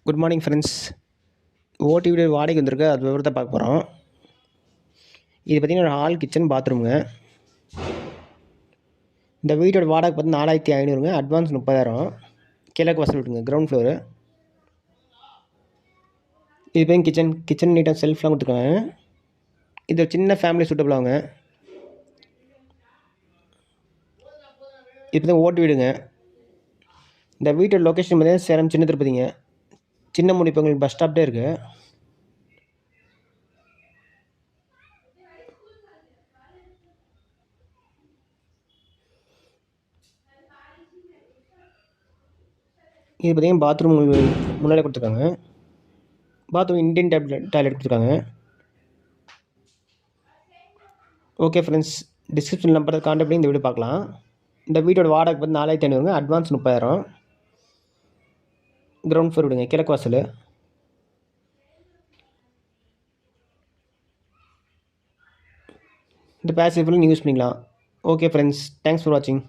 Good morning friends. ஓட்டி வீடு வாடகைக்கு வந்திருக்கு, அது விவரத்தை பார்க்க போகிறோம். இது பார்த்திங்கன்னா ஒரு ஹால், கிச்சன், பாத்ரூமுங்க. இந்த வீட்டோட வாடகை பார்த்து 4500ங்க. அட்வான்ஸ் 30,000. கிழக்கு வாசல் விட்டுங்க, கிரவுண்ட் ஃப்ளோரு. இது போய் கிச்சன் நீட்டாக செல்ஃப்லாம் கொடுத்துருக்காங்க. இது ஒரு சின்ன ஃபேமிலி சூட்டபிளாங்க. இப்போ தான் ஓட்டு வீடுங்க. இந்த வீட்டோட லொக்கேஷன் பார்த்தீங்கன்னா சேலம் சின்ன திருப்பதிங்க. சின்ன முடிப்பங்களுக்கு பஸ் ஸ்டாப்டே இருக்குது. இது பார்த்திங்கன்னா பாத்ரூம் முன்னாடி கொடுத்துருக்காங்க. பாத்ரூம் இண்டியன் டாய்லெட் கொடுத்துருக்காங்க. ஓகே ஃப்ரெண்ட்ஸ், டிஸ்கிரிப்ஷன் நம்பரை கான்டாக்ட் பண்ணி இந்த வீடியோ பார்க்கலாம். இந்த வீட்டோட வாடகை பார்த்து 4500ங்க. அட்வான்ஸ் 30,000. கிரவுண்ட் ஃப்ளோர் விடுங்க, கிழக்கு வாசல். இந்த பேசிவ் ஃபுல்லாக நீங்கள் யூஸ் பண்ணிக்கலாம். ஓகே ஃப்ரெண்ட்ஸ், தேங்க்ஸ் ஃபார் வாட்சிங்.